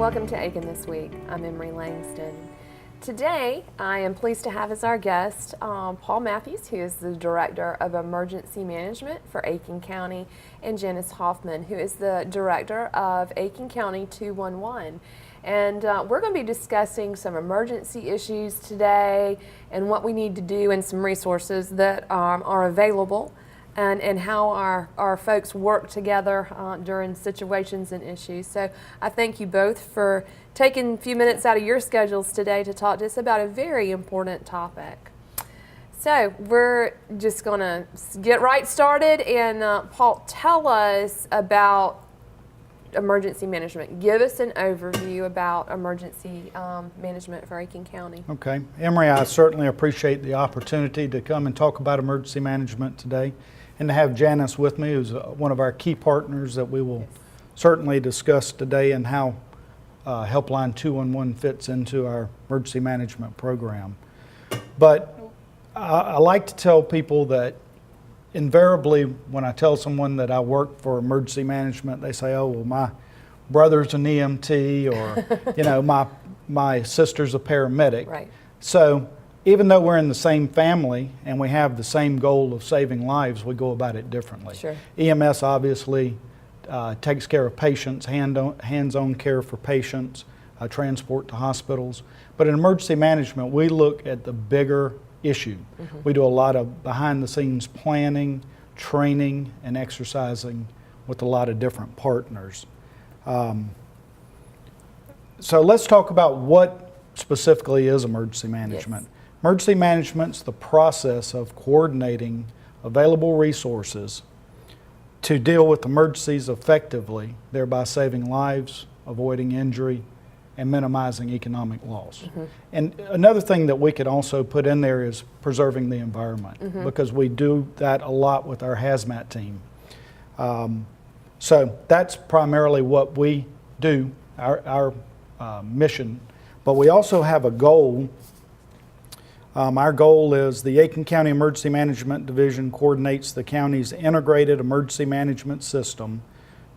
Welcome to Aiken This Week. I'm Emery Langston. Today, I am pleased to have as our guest Paul Matthews, who is the Director of Emergency Management for Aiken County, and Janice Hoffman, who is the Director of Aiken County 211. And we're going to be discussing some emergency issues today and what we need to do and some resources that are available and how our folks work together during situations and issues. So I thank you both for taking a few minutes out of your schedules today to talk to us about a very important topic. So we're just going to get right started, and Paul, tell us about emergency management. Give us an overview about emergency management for Aiken County. Okay. Emery, I certainly appreciate the opportunity to come and talk about emergency management today, and to have Janice with me, who's one of our key partners that we will certainly discuss today, and how Helpline 211 fits into our emergency management program. But I like to tell people that invariably when I tell someone that I work for emergency management, they say, oh, well, my brother's an EMT, or you know, my sister's a paramedic. Right. So even though we're in the same family and we have the same goal of saving lives, we go about it differently. Sure. EMS obviously takes care of patients, hands-on care for patients, transport to hospitals. But in emergency management, we look at the bigger issue. Mm-hmm. We do a lot of behind-the-scenes planning, training, and exercising with a lot of different partners. So let's talk about what specifically is emergency management. Yes. Emergency management is the process of coordinating available resources to deal with emergencies effectively, thereby saving lives, avoiding injury, and minimizing economic loss. Mm-hmm. And another thing that we could also put in there is preserving the environment, mm-hmm. because we do that a lot with our hazmat team. So that's primarily what we do, our mission. But we also have a goal. Our goal is the Aiken County Emergency Management Division coordinates the county's integrated emergency management system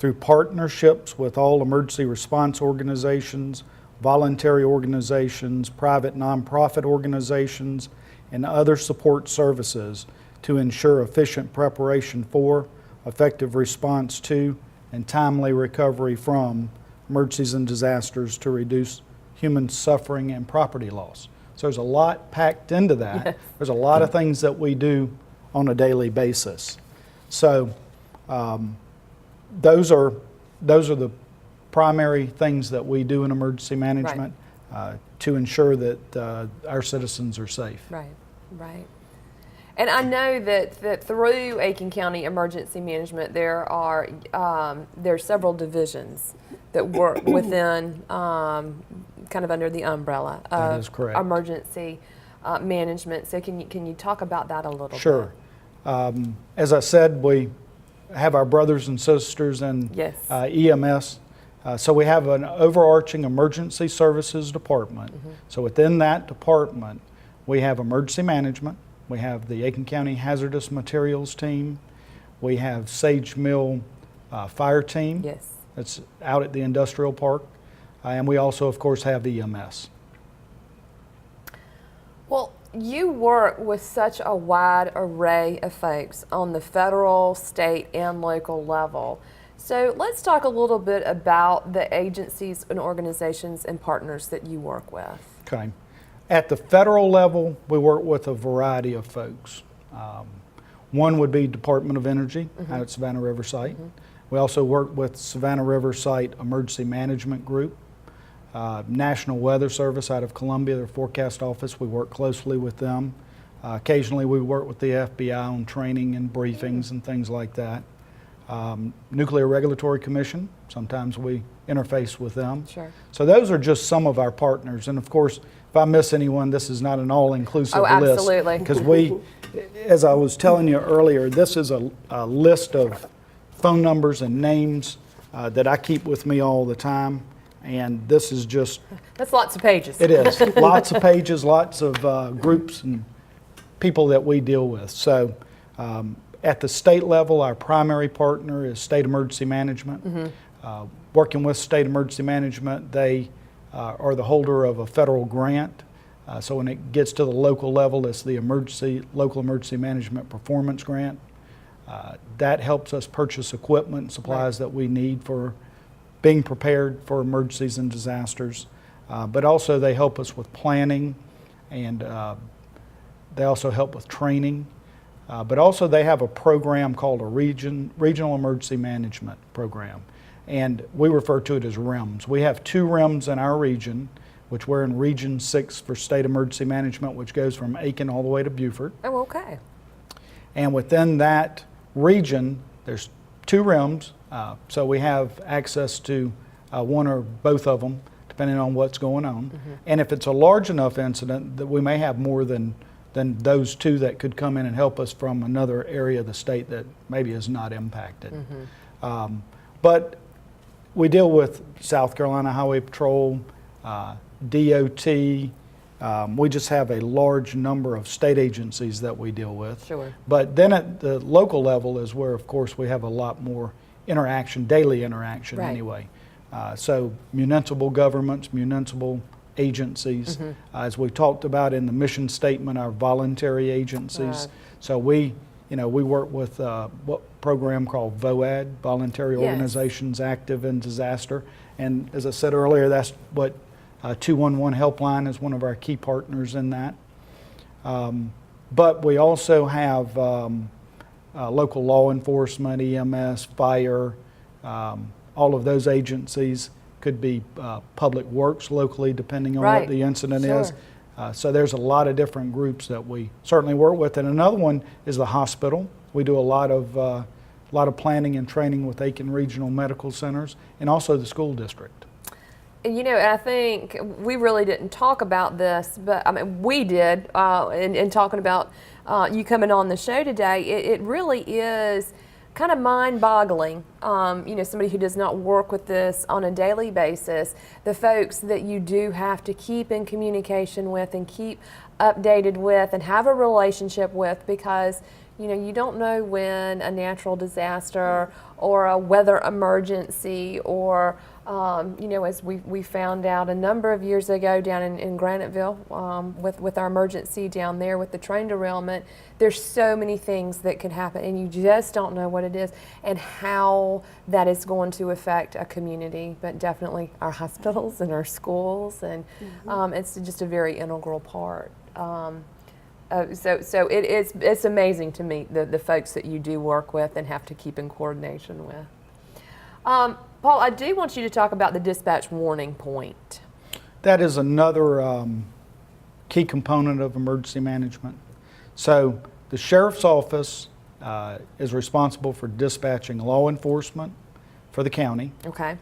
through partnerships with all emergency response organizations, voluntary organizations, private nonprofit organizations, and other support services to ensure efficient preparation for, effective response to, and timely recovery from emergencies and disasters to reduce human suffering and property loss. So there's a lot packed into that. Yes. There's a lot of things that we do on a daily basis. So those are the primary things that we do in emergency management, right, to ensure that our citizens are safe. Right, right. And I know that through Aiken County Emergency Management, there's several divisions that work within, kind of under the umbrella of emergency management. So can you talk about that a little bit? Sure. As I said, we have our brothers and sisters in yes. EMS. So we have an overarching emergency services department. Mm-hmm. So within that department, we have emergency management. We have the Aiken County Hazardous Materials team. We have Sage Mill fire team. Yes. That's out at the industrial park. And we also, of course, have EMS. Well, you work with such a wide array of folks on the federal, state, and local level. So let's talk a little bit about the agencies and organizations and partners that you work with. Okay. At the federal level, we work with a variety of folks. One would be Department of Energy, mm-hmm. out at Savannah River Site. Mm-hmm. We also work with Savannah River Site Emergency Management Group. National Weather Service out of Columbia, their forecast office, we work closely with them. Occasionally we work with the FBI on training and briefings and things like that. Nuclear Regulatory Commission, sometimes we interface with them. Sure. So those are just some of our partners. And of course, if I miss anyone, this is not an all-inclusive list. Absolutely. Because we, as I was telling you earlier, this is a list of phone numbers and names that I keep with me all the time. And this is just... That's lots of pages. It is. Lots of pages, lots of groups and people that we deal with. So At the state level, our primary partner is State Emergency Management. Mm-hmm. working with State Emergency Management, they are the holder of a federal grant. So when it gets to the local level, it's the Local Emergency Management Performance Grant. That helps us purchase equipment and supplies that we need for being prepared for emergencies and disasters. But also they help us with planning, and they also help with training. But also they have a program called a Regional Emergency Management Program. And we refer to it as REMS. We have 2 REMS in our region, which we're in Region 6 for State Emergency Management, which goes from Aiken all the way to Beaufort. Oh, okay. And within that region, there's 2 REMS, so we have access to one or both of them, depending on what's going on. And if it's a large enough incident, that we may have more than those 2 that could come in and help us from another area of the state that maybe is not impacted. But we deal with South Carolina Highway Patrol, DOT. We just have a large number of state agencies that we deal with. Sure. But then at the local level is where, of course, we have a lot more interaction, daily interaction anyway. So municipal governments, municipal agencies, as we talked about in the mission statement, our voluntary agencies. So we work with what program called VOAD, Voluntary Organizations Active in Disaster. And as I said earlier, that's what 211 Helpline is one of our key partners in that. But we also have local law enforcement, EMS, fire, all of those agencies. Could be public works locally, depending on what the incident is. So there's a lot of different groups that we certainly work with. And another one is the hospital. We do a lot of planning and training with Aiken Regional Medical Centers, and also the school district. I think we really didn't talk about this, but I mean, we did in talking about you coming on the show today. It really is kind of mind-boggling, somebody who does not work with this on a daily basis, the folks that you do have to keep in communication with and keep updated with and have a relationship with, because you don't know when a natural disaster or a weather emergency or as we found out a number of years ago down in Graniteville with our emergency down there with the train derailment, there's so many things that can happen, and you just don't know what it is and how that is going to affect a community, but definitely our hospitals and our schools, and it's just a very integral part. So it's amazing to meet the folks that you do work with and have to keep in coordination with. Paul, I do want you to talk about the dispatch warning point. That is another key component of emergency management. So the sheriff's office is responsible for dispatching law enforcement for the county. Okay.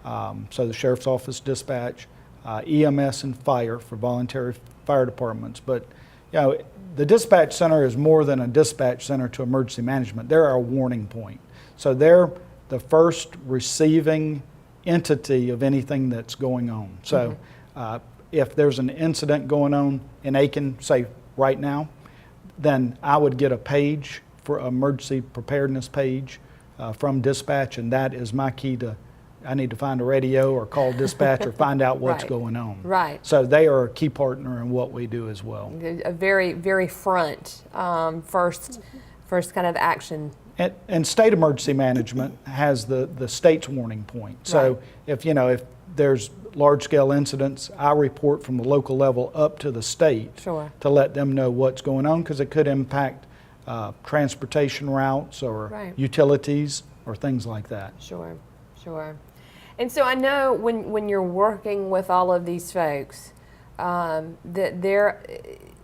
So the sheriff's office dispatch, EMS and fire for voluntary fire departments. But the dispatch center is more than a dispatch center to emergency management. They're our warning point. So they're the first receiving entity of anything that's going on. So if there's an incident going on in Aiken, say right now, then I would get a page for emergency preparedness page from dispatch, and that is my key to, I need to find a radio or call dispatch or find out what's going on. Right. So they are a key partner in what we do as well. A very, very first kind of action. And state emergency management has the state's warning point. So if there's large-scale incidents, I report from the local level up to the state to let them know what's going on, because it could impact transportation routes or utilities or things like that. Sure. And so I know when you're working with all of these folks, that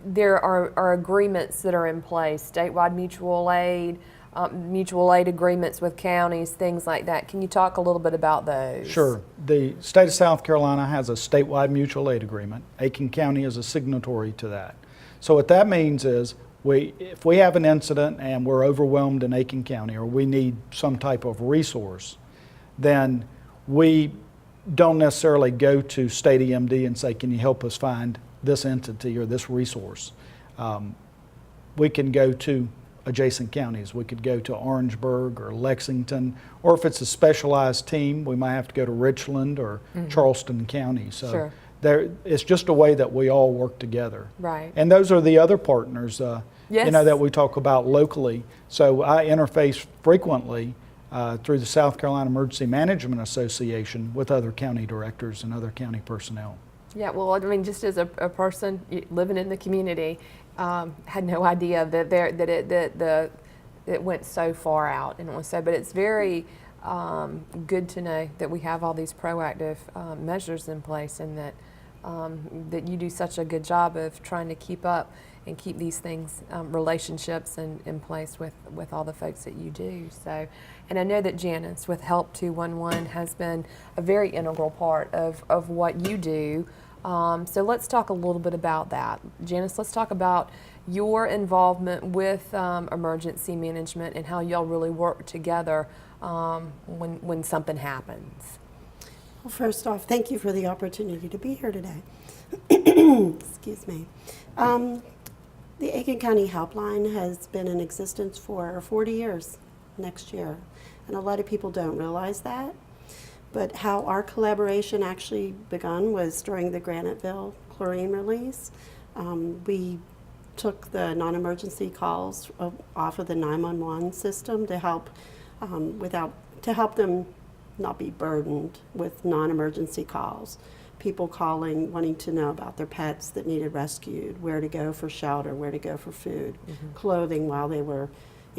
there are agreements that are in place, statewide mutual aid agreements with counties, things like that. Can you talk a little bit about those? Sure. The state of South Carolina has a statewide mutual aid agreement. Aiken County is a signatory to that. So what that means is if we have an incident and we're overwhelmed in Aiken County, or we need some type of resource, then we don't necessarily go to state EMD and say, can you help us find this entity or this resource? We can go to adjacent counties. We could go to Orangeburg or Lexington, or if it's a specialized team, we might have to go to Richland or Charleston County. So Sure. it's just a way that we all work together. Right. And those are the other partners, Yes. that we talk about locally. So I interface frequently through the South Carolina Emergency Management Association with other county directors and other county personnel. Yeah, well, I mean, just as a person living in the community, had no idea that it went so far out, and it was so. But it's very good to know that we have all these proactive measures in place, and that you do such a good job of trying to keep up and keep these things, relationships in place with all the folks that you do. So, and I know that Janice with Help 211 has been a very integral part of what you do. So let's talk a little bit about that. Janice, let's talk about your involvement with emergency management and how y'all really work together when something happens. Well, first off, thank you for the opportunity to be here today. Excuse me. The Aiken County Helpline has been in existence for 40 years next year, and a lot of people don't realize that. But how our collaboration actually begun was during the Graniteville chlorine release. We took the non-emergency calls off of the 911 system to help them not be burdened with non-emergency calls. People calling, wanting to know about their pets that needed rescued, where to go for shelter, where to go for food, clothing while they were,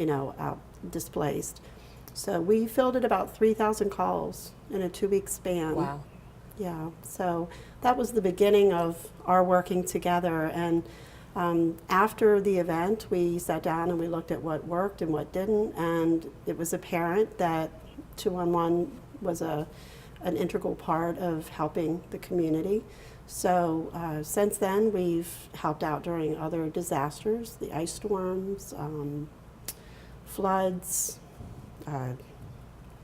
out displaced. So we fielded about 3,000 calls in a 2-week span. Wow. Yeah, so that was the beginning of our working together. And after the event, we sat down and we looked at what worked and what didn't, and it was apparent that 211 was an integral part of helping the community. So since then, we've helped out during other disasters, the ice storms, floods,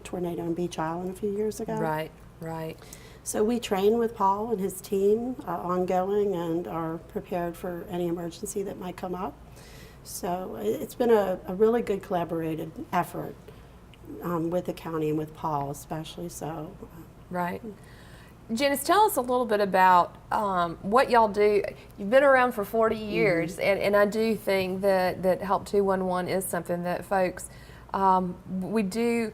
tornado in Beach Island a few years ago. Right, right. So we train with Paul and his team ongoing and are prepared for any emergency that might come up. So it's been a really good collaborated effort with the county and with Paul especially. So. Right. Janice, tell us a little bit about what y'all do. You've been around for 40 years, and I do think that Help 211 is something that folks, we do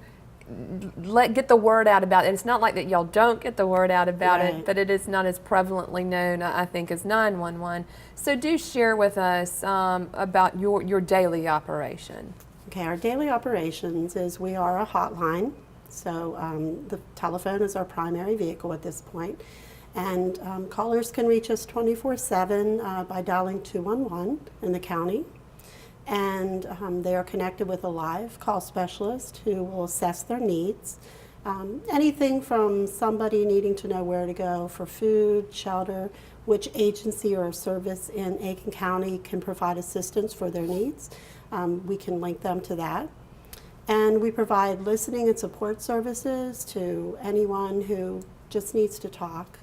get the word out about. And it's not like that y'all don't get the word out about it, but it is not as prevalently known, I think, as 911. So do share with us about your daily operation. Okay, our daily operations is we are a hotline. So the telephone is our primary vehicle at this point. And callers can reach us 24/7 by dialing 211 in the county. And they are connected with a live call specialist who will assess their needs. Anything from somebody needing to know where to go for food, shelter, which agency or service in Aiken County can provide assistance for their needs. We can link them to that. And we provide listening and support services to anyone who just needs to talk.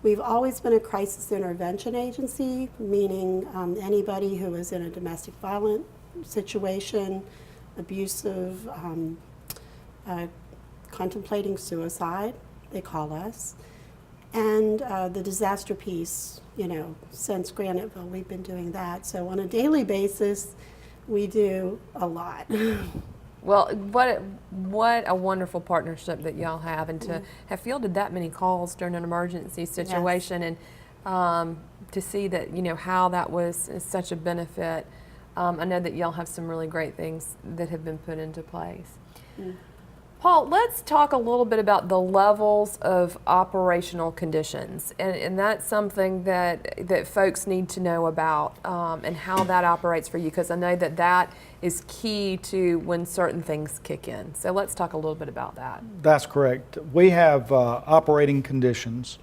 We've always been a crisis intervention agency, meaning anybody who is in a domestic violence situation, abusive, contemplating suicide, they call us. And the disaster piece, since Graniteville, we've been doing that. So on a daily basis, we do a lot. Well, what a wonderful partnership that y'all have, and to have fielded that many calls during an emergency situation, and to see that how that was such a benefit. I know that y'all have some really great things that have been put into place. Paul, let's talk a little bit about the levels of operational conditions, and that's something that folks need to know about, and how that operates for you, because I know that is key to when certain things kick in. So let's talk a little bit about that. That's correct. We have operating conditions.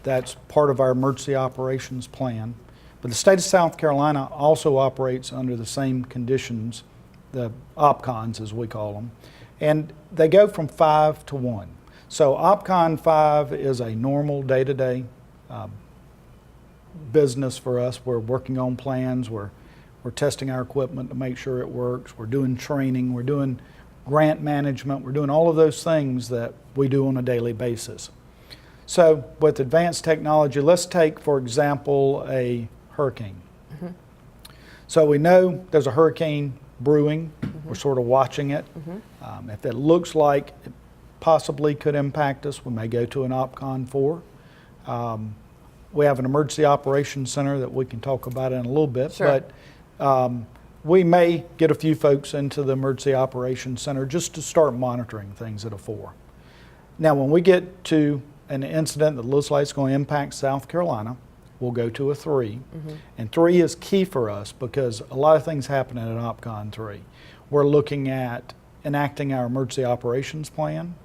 That's part of our emergency operations plan. But the state of South Carolina also operates under the same conditions, the OPCONs as we call them. And they go from 5 to 1. So OPCON 5 is a normal day-to-day business for us. We're working on plans. We're We're testing our equipment to make sure it works. We're doing training. We're doing grant management. We're doing all of those things that we do on a daily basis. So with advanced technology, let's take, for example, a hurricane. So we know there's a hurricane brewing. We're sort of watching it. If it looks like it possibly could impact us, we may go to an OPCON 4. We have an emergency operations center that we can talk about in a little bit. Sure. But we may get a few folks into the emergency operations center just to start monitoring things at a 4. Now, when we get to an incident that looks like it's going to impact South Carolina, we'll go to a 3. And 3 is key for us because a lot of things happen at an OPCON 3. We're looking at enacting our emergency operations plan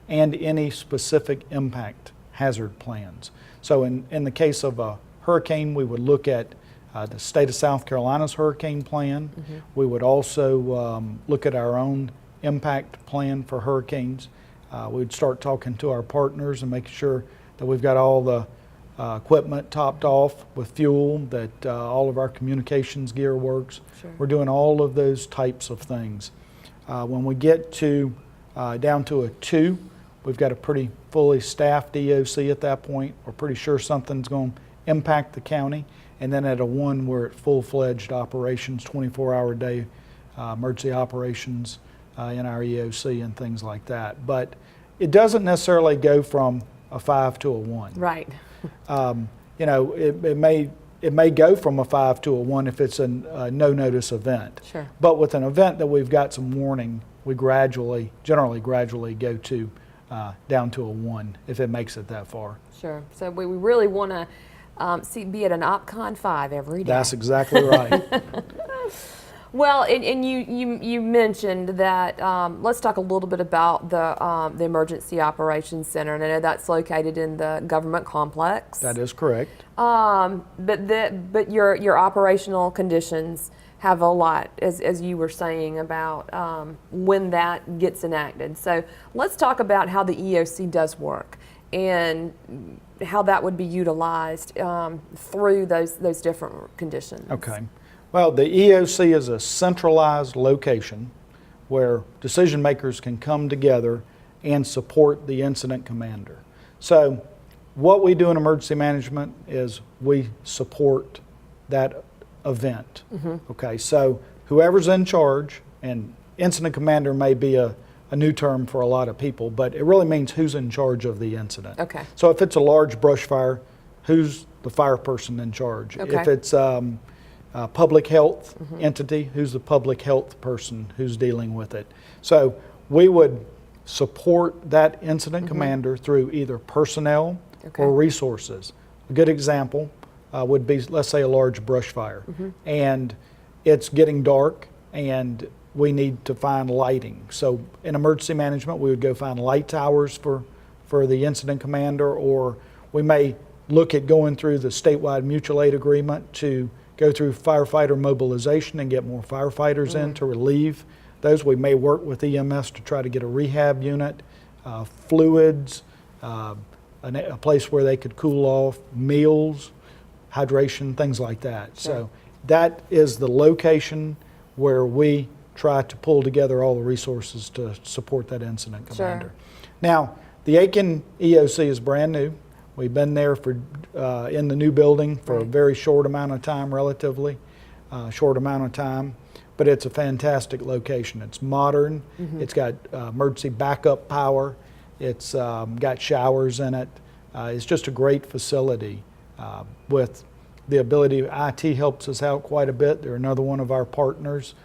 and any specific impact hazard plans. So in the case of a hurricane, we would look at the state of South Carolina's hurricane plan. We would also look at our own impact plan for hurricanes. We'd start talking to our partners and making sure that we've got all the equipment topped off with fuel, that all of our communications gear works. Sure. We're doing all of those types of things. When we get to down to a 2, we've got a pretty fully staffed EOC at that point. We're pretty sure something's going to impact the county. And then at a 1, we're at full-fledged operations, 24-hour day emergency operations in our EOC and things like that. But it doesn't necessarily go from a 5 to a 1. Right. You know, it may go from a 5 to a 1 if it's a no-notice event. Sure. But with an event that we've got some warning, we generally gradually go to down to a 1 if it makes it that far. Sure. So we really want to be at an OPCON 5 every day. That's exactly right. Well, and you mentioned that, let's talk a little bit about the Emergency Operations Center, and I know that's located in the government complex. That is correct. But your operational conditions have a lot, as you were saying, about when that gets enacted. So let's talk about how the EOC does work and how that would be utilized through those different conditions. Okay. Well, the EOC is a centralized location where decision makers can come together and support the incident commander. So what we do in emergency management is we support that event. Okay, so whoever's in charge, and incident commander may be a new term for a lot of people, but it really means who's in charge of the incident. Okay. So if it's a large brush fire, who's the fire person in charge? Okay. If it's public health entity, who's the public health person who's dealing with it? So we would support that incident commander through either personnel or resources. A good example would be, let's say, a large brush fire, and it's getting dark and we need to find lighting. So in emergency management, we would go find light towers for the incident commander, or we may look at going through the statewide mutual aid agreement to go through firefighter mobilization and get more firefighters in to relieve those. We may work with EMS to try to get a rehab unit, fluids, a place where they could cool off, meals, hydration, things like that. Sure. So that is the location where we try to pull together all the resources to support that incident commander. Sure. Now, the Aiken EOC is brand new. We've been there for in the new building for a very short amount of time, relatively short amount of time, but it's a fantastic location. It's modern. It's got emergency backup power. It's got showers in it. It's just a great facility with the ability. IT helps us out quite a bit. They're another one of our partners.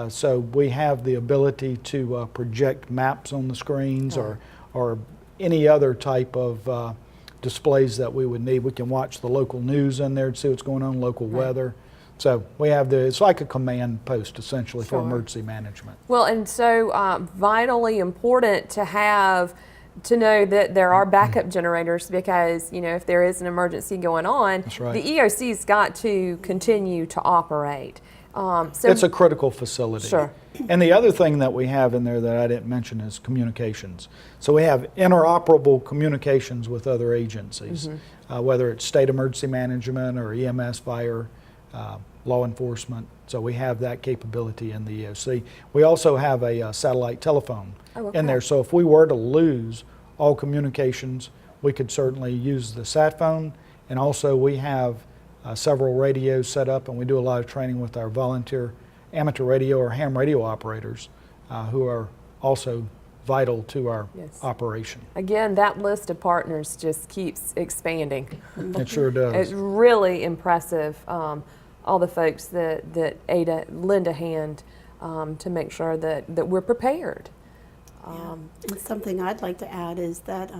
So we have the ability to project maps on the screens or any other type of displays that we would need. We can watch the local news in there to see what's going on, local weather. So we have it's like a command post essentially for emergency management. Well, and so vitally important to know that there are backup generators, because if there is an emergency going on, That's right. the EOC's got to continue to operate. So It's a critical facility. Sure. And the other thing that we have in there that I didn't mention is communications. So we have interoperable communications with other agencies, whether it's state emergency management or EMS, fire, law enforcement, So we have that capability in the EOC. We also have a satellite telephone in there. So if we were to lose all communications, we could certainly use the sat phone. And also we have several radios set up, and we do a lot of training with our volunteer amateur radio or ham radio operators who are also vital to our operation. Again, that list of partners just keeps expanding. It sure does. It's really impressive, all the folks that lend a hand to make sure that we're prepared. And something I'd like to add is that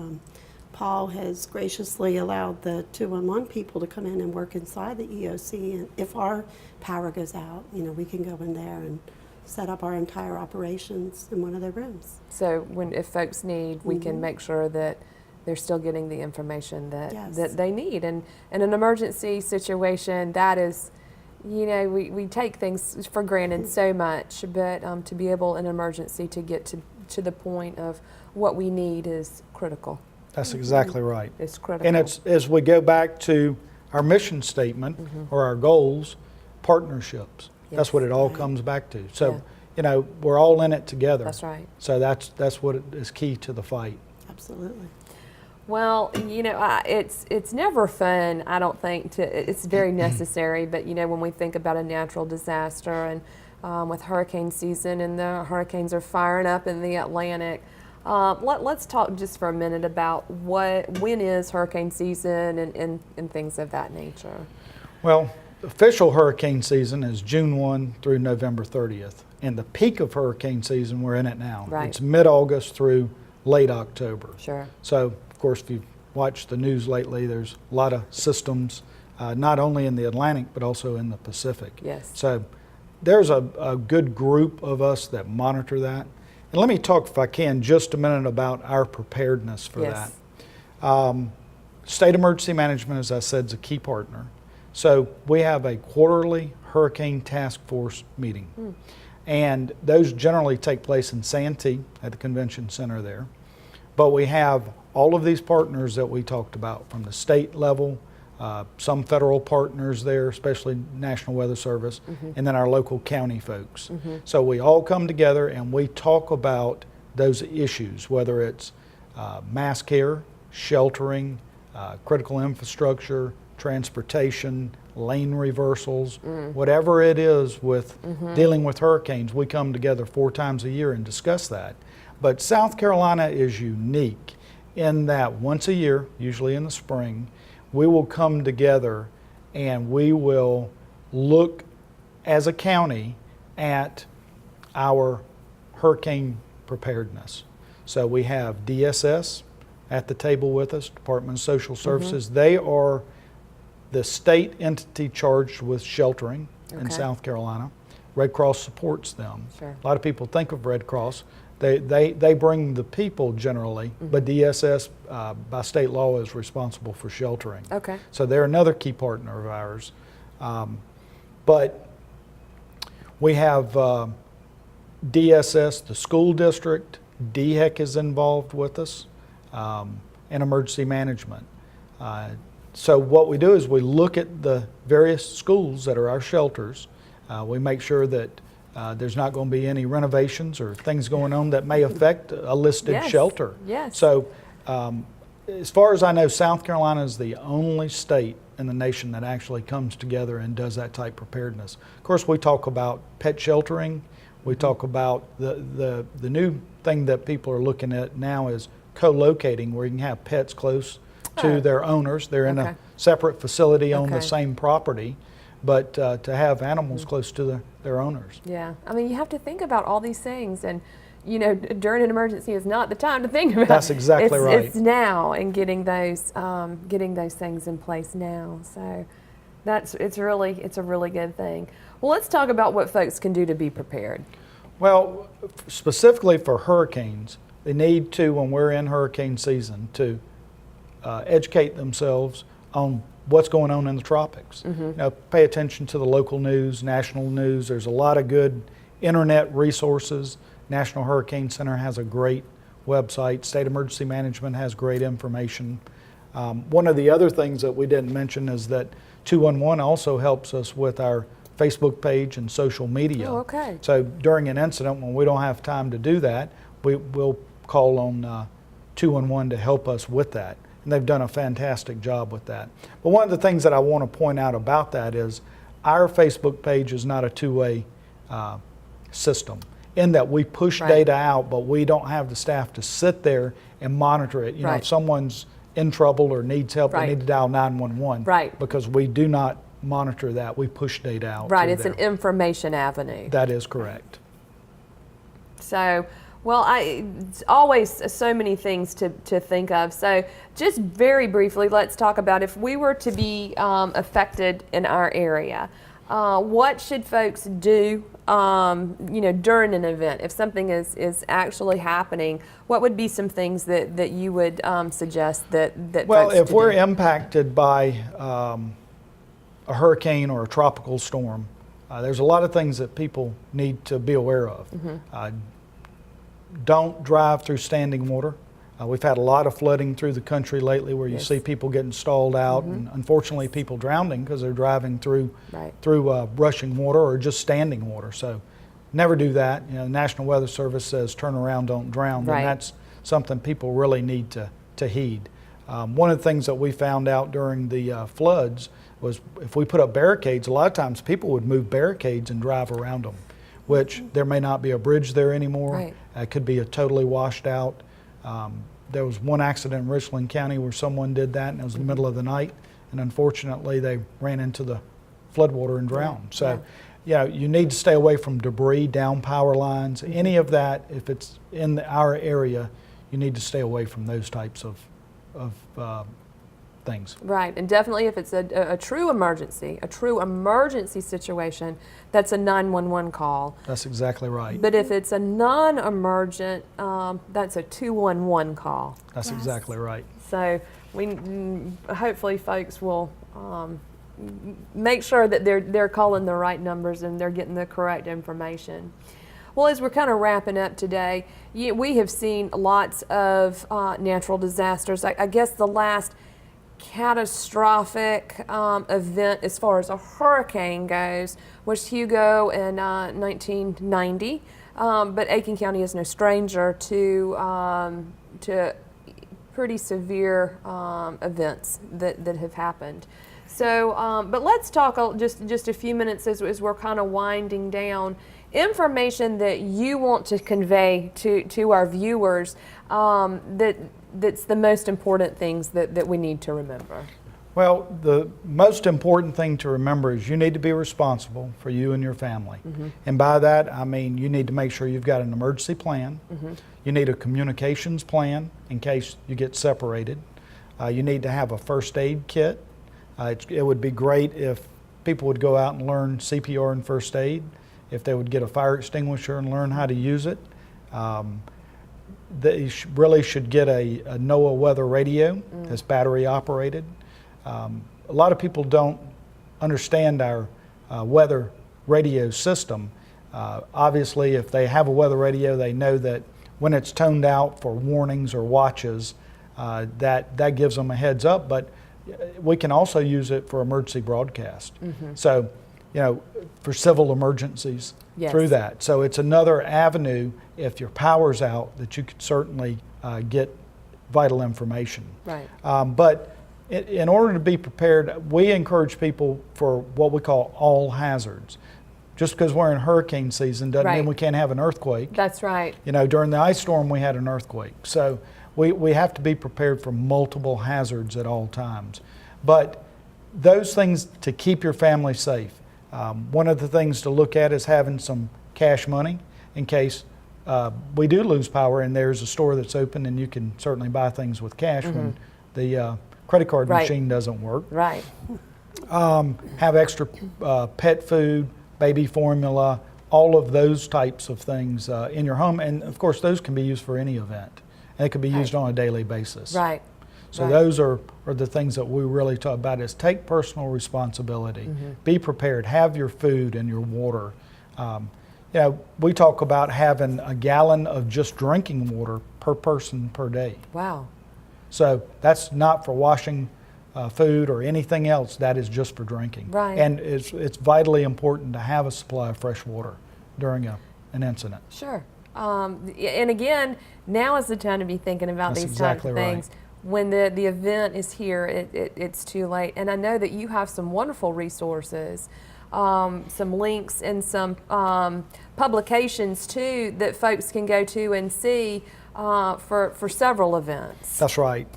Paul has graciously allowed the 211 people to come in and work inside the EOC, and if our power goes out, we can go in there and set up our entire operations in one of their rooms. So if folks need, we can make sure that they're still getting the information that they need. And in an emergency situation, that is, we take things for granted so much, but to be able in an emergency to get to the point of what we need is critical. That's exactly right. It's critical. And it's, as we go back to our mission statement or our goals, partnerships. That's what it all comes back to. So, we're all in it together. That's right. So that's what is key to the fight. Absolutely. Well, it's never fun, I don't think, it's very necessary, but when we think about a natural disaster and with hurricane season and the hurricanes are firing up in the Atlantic, let's talk just for a minute about when is hurricane season and things of that nature. Well, official hurricane season is June 1 through November 30th. And the peak of hurricane season, we're in it now. Right. It's mid-August through late October. Sure. So, of course, if you've watched the news lately, there's a lot of systems, not only in the Atlantic, but also in the Pacific. Yes. So there's a good group of us that monitor that. And let me talk, if I can, just a minute about our preparedness for that. State Emergency Management, as I said, is a key partner. So we have a quarterly hurricane task force meeting. And those generally take place in Santee at the convention center there. But we have all of these partners that we talked about from the state level, some federal partners there, especially National Weather Service, and then our local county folks. So we all come together and we talk about those issues, whether it's mass care, sheltering, critical infrastructure, transportation, lane reversals, whatever it is with dealing with hurricanes, we come together 4 times a year and discuss that. But South Carolina is unique in that once a year, usually in the spring, we will come together and we will look as a county at our hurricane preparedness. So we have DSS at the table with us, Department of Social Services. They are the state entity charged with sheltering in South Carolina. Red Cross supports them. Sure. A lot of people think of Red Cross. They bring the people generally, but DSS by state law is responsible for sheltering. Okay. So they're another key partner of ours. But we have DSS, the school district, DHEC is involved with us, and emergency management. So what we do is we look at the various schools that are our shelters. We make sure that there's not going to be any renovations or things going on that may affect a listed shelter. Yes. So as far as I know, South Carolina is the only state in the nation that actually comes together and does that type preparedness. Of course, we talk about pet sheltering. We talk about the new thing that people are looking at now is co-locating, where you can have pets close to their owners. They're in a separate facility on the same property, but to have animals close to their owners. Yeah, I mean, you have to think about all these things, and during an emergency is not the time to think about. That's exactly right. It's now, and getting those things in place now. So it's a really good thing. Well, let's talk about what folks can do to be prepared. Well, specifically for hurricanes, they need to, when we're in hurricane season, to educate themselves on what's going on in the tropics. Pay attention to the local news, national news. There's a lot of good internet resources. National Hurricane Center has a great website. State Emergency Management has great information. One of the other things that we didn't mention is that 211 also helps us with our Facebook page and social media. Oh, okay. So during an incident when we don't have time to do that, we'll call on 211 to help us with that. And they've done a fantastic job with that. But one of the things that I want to point out about that is our Facebook page is not a two-way system, in that we push Right. data out, but we don't have the staff to sit there and monitor it. You know, Right. if someone's in trouble or needs help, Right. they need to dial 911. Right. Because we do not monitor that. We push data out. Right, through it's there. an information avenue. That is correct. So, well, it's always so many things to think of. So, just very briefly, let's talk about if we were to be affected in our area, what should folks do, during an event? If something is actually happening, what would be some things that you would suggest that Well, folks if to we're do? impacted by a hurricane or a tropical storm, there's a lot of things that people need to be aware of. Don't drive through standing water. We've had a lot of flooding through the country lately where you Yes. see people getting stalled out and unfortunately people drowning because they're driving through Right. rushing water or just standing water. So never do that. You know, the National Weather Service says turn around, don't drown. Right. And that's something people really need to heed. One of the things that we found out during the floods was if we put up barricades, a lot of times people would move barricades and drive around them, which there may not be a bridge there anymore. Right. It could be totally washed out. There was one accident in Richland County where someone did that, and it was in the middle of the night, and unfortunately they ran into the floodwater and drowned. So, you need to stay away from debris, down power lines, any of that. If it's in our area, you need to stay away from those types of things. Right, and definitely if it's a true emergency situation, that's a 911 call. That's exactly right. But if it's a non-emergent, that's a 211 call. That's Yes. exactly right. So hopefully folks will make sure that they're calling the right numbers and they're getting the correct information. Well, as we're kind of wrapping up today, we have seen lots of natural disasters. I guess the last catastrophic event as far as a hurricane goes was Hugo in 1990. But Aiken County is no stranger to pretty severe events that have happened. So, but let's talk just a few minutes as we're kind of winding down. Information that you want to convey to our viewers that's the most important things that we need to remember. Well, the most important thing to remember is you need to be responsible for you and your family. And by that, I mean you need to make sure you've got an emergency plan. You need a communications plan in case you get separated. You need to have a first aid kit. It would be great if people would go out and learn CPR and first aid, if they would get a fire extinguisher and learn how to use it. They really should get a NOAA weather radio that's battery operated. A lot of people don't understand our weather radio system. Obviously, if they have a weather radio, they know that when it's toned out for warnings or watches, that gives them a heads up, but we can also use it for emergency broadcast. So, for civil emergencies through that. So it's another avenue, if your power's out, that you could certainly get vital information. Right. But in order to be prepared, we encourage people for what we call all hazards. Just because we're in hurricane season doesn't mean we can't have an earthquake. That's right. During the ice storm, we had an earthquake. So we have to be prepared for multiple hazards at all times. But those things to keep your family safe. One of the things to look at is having some cash money in case we do lose power and there's a store that's open and you can certainly buy things with cash when the credit card machine doesn't work. Right. Have extra pet food, baby formula, all of those types of things in your home. And of course, those can be used for any event. And it can be used on a daily basis. Right. So those are the things that we really talk about is take personal responsibility, be prepared, have your food and your water. We talk about having a gallon of just drinking water per person per day. Wow. So that's not for washing food or anything else, that is just for drinking. Right. And it's vitally important to have a supply of fresh water during an incident. Sure. And again, now is the time to be thinking about That's these types exactly of right. things. When the event is here, it's too late. And I know that you have some wonderful resources, some links and some publications too that folks can go to and see for several events. That's right.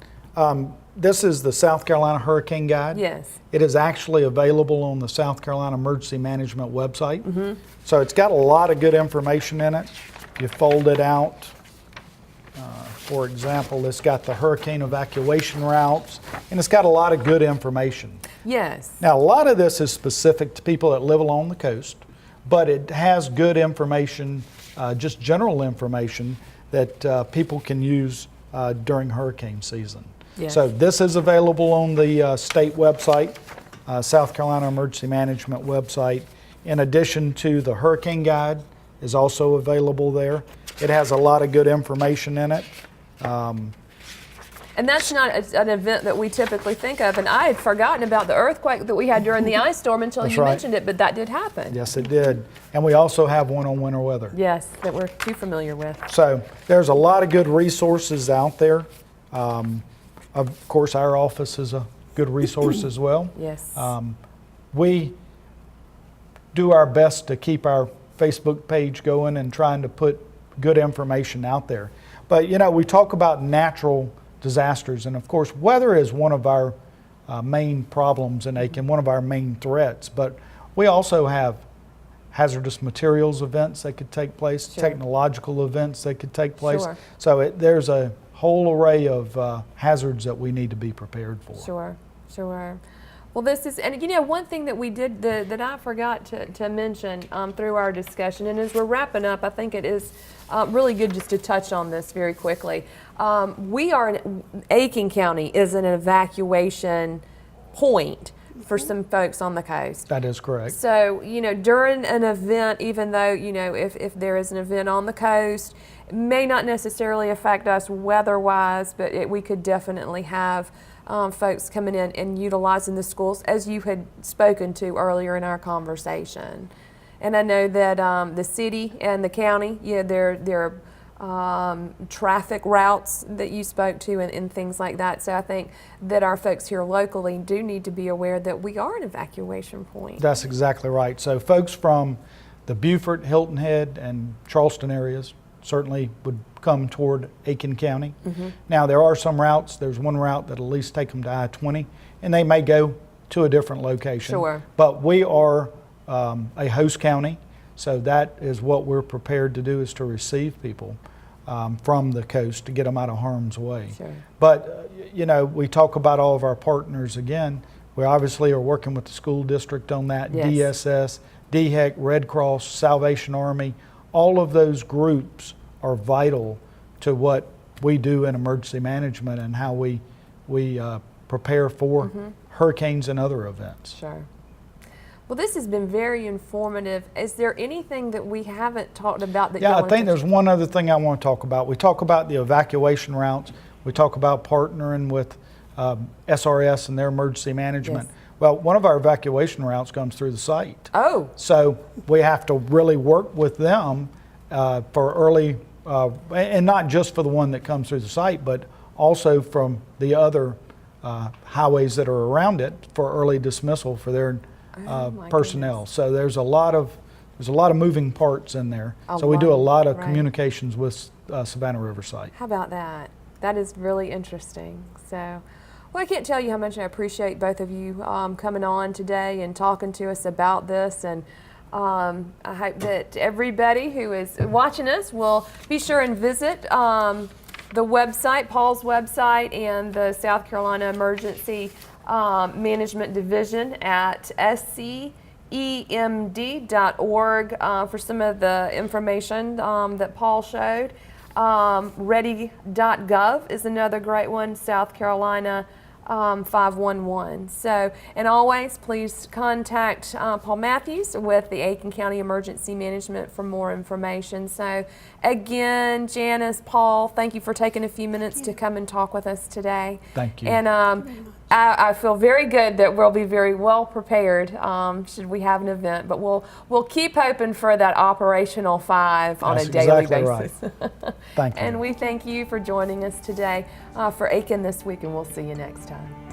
This is the South Carolina Hurricane Guide. Yes. It is actually available on the South Carolina Emergency Management website. Mm-hmm. So it's got a lot of good information in it. You fold it out. For example, it's got the hurricane evacuation routes, and it's got a lot of good information. Yes. Now, a lot of this is specific to people that live along the coast, but it has good information, just general information that people can use during hurricane season. Yes. So this is available on the state website, South Carolina Emergency Management website. In addition to the Hurricane Guide is also available there. It has a lot of good information in it. And that's not an event that we typically think of. And I had forgotten about the earthquake that we had during the ice storm until That's you right. mentioned it, but that did happen. Yes, it did. And we also have one on winter weather. Yes, that we're too familiar with. So there's a lot of good resources out there. Of course, our office is a good resource as well. Yes. We do our best to keep our Facebook page going and trying to put good information out there. But you know, we talk about natural disasters, and of course, weather is one of our main problems in Aiken, one of our main threats. But we also have hazardous materials events that could take place, Sure. technological events that could take place. Sure. So there's a whole array of hazards that we need to be prepared for. Sure, sure. Well, this is, and you know, one thing that we did, that I forgot to mention through our discussion, and as we're wrapping up, I think it is really good just to touch on this very quickly. Aiken County is an evacuation point for some folks on the coast. That is correct. So, you know, during an event, even though, you know, if there is an event on the coast, it may not necessarily affect us weather-wise, but we could definitely have folks coming in and utilizing the schools, as you had spoken to earlier in our conversation. And I know that the city and the county, yeah, there are traffic routes that you spoke to and things like that. So I think that our folks here locally do need to be aware that we are an evacuation point. That's exactly right. So folks from the Beaufort, Hilton Head, and Charleston areas certainly would come toward Aiken County. Mm-hmm. Now there are some routes, there's one route that'll at least take them to I-20, and they may go to a different location. Sure. But we are a host county, so that is what we're prepared to do, is to receive people from the coast to get them out of harm's way. Sure. But you know, we talk about all of our partners again. We obviously are working with the school district on that, Yes. DSS, DHEC, Red Cross, Salvation Army. All of those groups are vital to what we do in emergency management and how we prepare for hurricanes and other events. Sure. Well, this has been very informative. Is there anything that we haven't talked about that you Yeah, I want think to there's one other thing I want to talk about. We talk about the evacuation routes. We talk about partnering with SRS and their emergency management. Yes. Well, one of our evacuation routes comes through the site. Oh, So we have to really work with them for early, and not just for the one that comes through the site, but also from the other highways that are around it for early dismissal for their my personnel. So there's a lot of moving parts in there. A So we do a lot, lot of right. communications with Savannah River site. how about that? That is really interesting. So, well, I can't tell you how much I appreciate both of you coming on today and talking to us about this. And I hope that everybody who is watching us will be sure and visit the website, Paul's website, and the South Carolina Emergency Management Division at scemd.org for some of the information that Paul showed. Ready.gov is another great one, South Carolina 511. So, and always please contact Paul Matthews with the Aiken County Emergency Management for more information. So again, Janice, Paul, thank you for taking a few minutes to come and talk with us today. Thank you. And I feel very good that we'll be very well prepared should we have an event, but we'll keep hoping for that operational 5 on That's a daily exactly basis. Thank you. And we thank you for joining us today for Aiken This Week, and we'll see you next time.